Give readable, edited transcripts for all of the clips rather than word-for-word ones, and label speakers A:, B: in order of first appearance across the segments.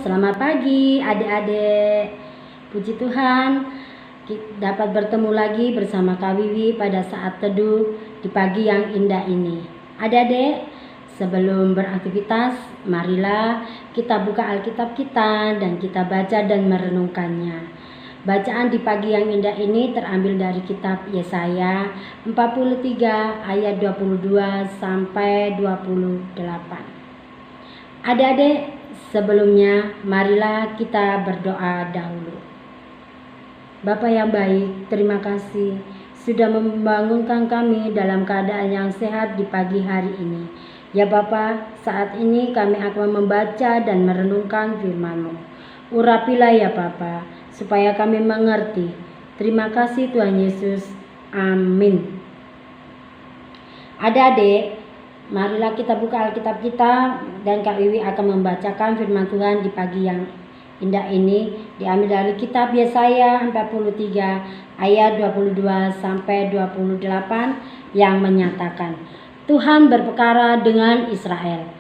A: Selamat pagi adik-adik. Puji Tuhan, kita dapat bertemu lagi bersama Kak Wiwi pada saat teduh di pagi yang indah ini. Adik-adik, sebelum beraktivitas, marilah kita buka Alkitab kita dan kita baca dan merenungkannya. Bacaan di pagi yang indah ini terambil dari kitab Yesaya 43 ayat 22 sampai 28. Adik-adik, sebelumnya marilah kita berdoa dahulu. Bapa yang baik, terima kasih sudah membangunkan kami dalam keadaan yang sehat di pagi hari ini. Ya Bapa, saat ini kami akan membaca dan merenungkan firman-Mu. Urapilah ya Bapa, supaya kami mengerti. Terima kasih Tuhan Yesus. Amin. Adik-adik, marilah kita buka Alkitab kita dan Kak Wiwi akan membacakan firman Tuhan di pagi yang indah ini, diambil dari kitab Yesaya 43 ayat 22 sampai 28 yang menyatakan, Tuhan berperkara dengan Israel.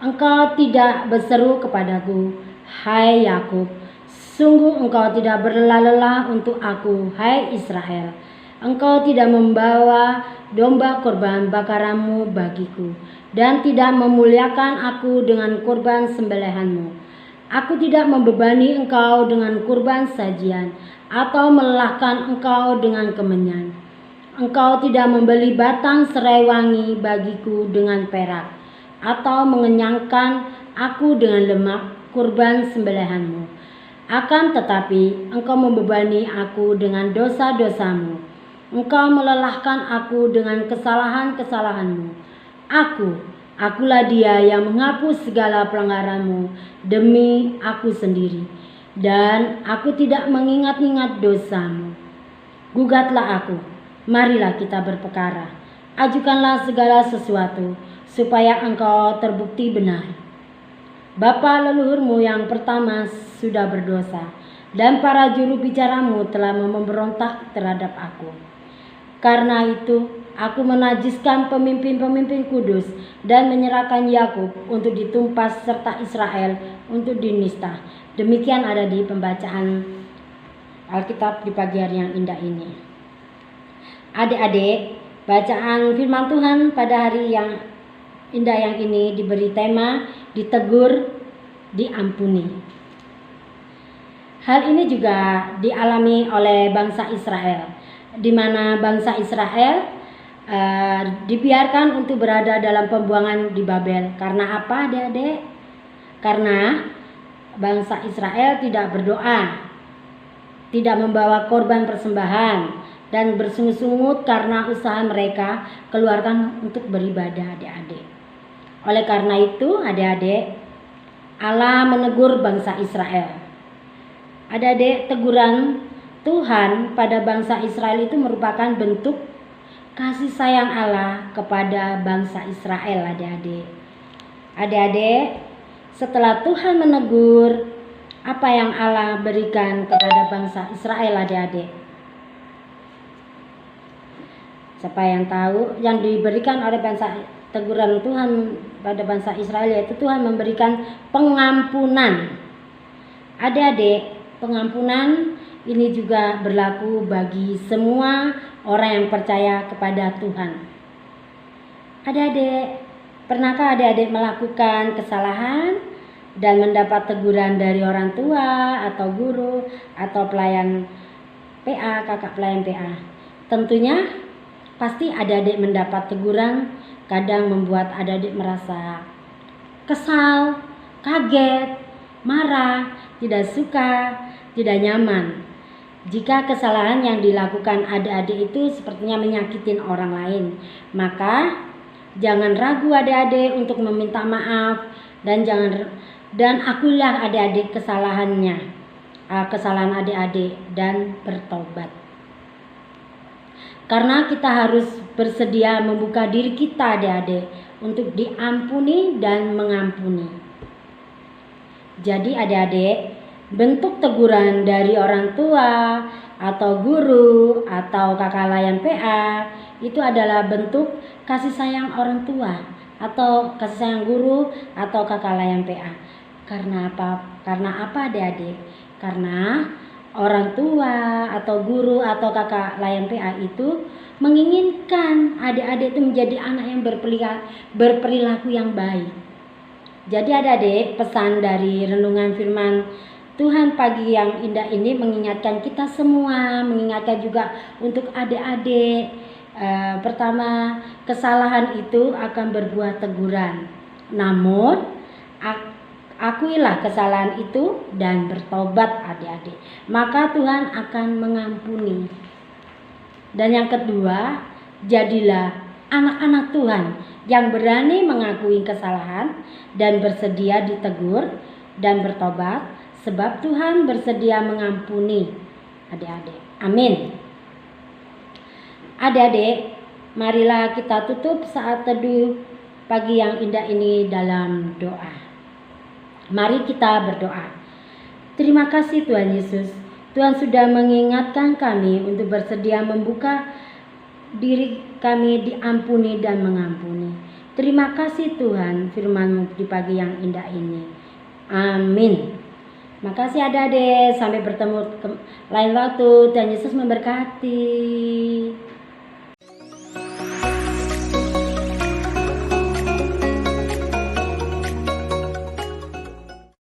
A: Engkau tidak berseru kepadaku, hai Yakub, sungguh engkau tidak berlelah-lelah untuk aku, hai Israel. Engkau tidak membawa domba korban bakaranmu bagiku, dan tidak memuliakan aku dengan korban sembelihanmu. Aku tidak membebani engkau dengan kurban sajian, atau melelahkan engkau dengan kemenyan. Engkau tidak membeli batang serai wangi bagiku dengan perak, atau mengenyangkan aku dengan lemak kurban sembelihanmu. Akan tetapi engkau membebani aku dengan dosa-dosamu. Engkau melelahkan aku dengan kesalahan-kesalahanmu. Akulah dia yang menghapus segala pelanggaranmu demi aku sendiri. Dan aku tidak mengingat-ingat dosamu. Gugatlah aku, marilah kita berperkara. Ajukanlah segala sesuatu, supaya engkau terbukti benar. Bapa leluhurmu yang pertama sudah berdosa, dan para juru bicaramu telah memberontak terhadap aku. Karena itu, aku menajiskan pemimpin-pemimpin kudus dan menyerahkan Yakub untuk ditumpas serta Israel untuk dinista. Demikian ada di pembacaan Alkitab di pagi hari yang indah ini. Adik-adik, bacaan firman Tuhan pada hari yang indah yang ini diberi tema ditegur, diampuni. Hal ini juga dialami oleh bangsa Israel, di mana bangsa Israel dibiarkan untuk berada dalam pembuangan di Babel. Karena apa adik-adik? Karena bangsa Israel tidak berdoa, tidak membawa korban persembahan, dan bersungut-sungut karena usaha mereka keluarkan untuk beribadah adik-adik. Oleh karena itu adik-adik, Allah menegur bangsa Israel. Adik-adik, teguran Tuhan pada bangsa Israel itu merupakan bentuk kasih sayang Allah kepada bangsa Israel adik-adik. Adik-adik, setelah Tuhan menegur, apa yang Allah berikan kepada bangsa Israel adik-adik? Siapa yang tahu yang diberikan oleh teguran Tuhan pada bangsa Israel, yaitu Tuhan memberikan pengampunan. Adik-adik, pengampunan ini juga berlaku bagi semua orang yang percaya kepada Tuhan. Adik-adik, pernahkah adik-adik melakukan kesalahan dan mendapat teguran dari orang tua atau guru atau pelayan PA, kakak pelayan PA? Tentunya pasti adik-adik mendapat teguran, kadang membuat adik-adik merasa kesal, kaget, marah, tidak suka, tidak nyaman. Jika kesalahan yang dilakukan adik-adik itu sepertinya menyakitin orang lain, maka jangan ragu adik-adik untuk meminta maaf dan akuilah adik-adik kesalahan adik-adik dan bertobat. Karena kita harus bersedia membuka diri kita adik-adik untuk diampuni dan mengampuni. Jadi adik-adik, bentuk teguran dari orang tua atau guru atau kakak layan PA itu adalah bentuk kasih sayang orang tua atau kasih sayang guru atau kakak layan PA. Karena apa? Karena apa adik-adik? Karena orang tua atau guru atau kakak layan PA itu menginginkan adik-adik itu menjadi anak yang berperilaku yang baik. Jadi adik-adik, pesan dari renungan firman Tuhan pagi yang indah ini mengingatkan kita semua, mengingatkan juga untuk adik-adik. Pertama, kesalahan itu akan berbuah teguran. Namun, akuilah kesalahan itu dan bertobat adik-adik. Maka Tuhan akan mengampuni. Dan yang kedua, jadilah anak-anak Tuhan yang berani mengakui kesalahan dan bersedia ditegur dan bertobat, sebab Tuhan bersedia mengampuni adik-adik. Amin. Adik-adik, marilah kita tutup saat teduh pagi yang indah ini dalam doa. Mari kita berdoa. Terima kasih Tuhan Yesus. Tuhan sudah mengingatkan kami untuk bersedia membuka diri kami diampuni dan mengampuni. Terima kasih Tuhan firman-Mu di pagi yang indah ini. Amin. Makasih adik-adik. Sampai bertemu lain waktu. Tuhan Yesus memberkati.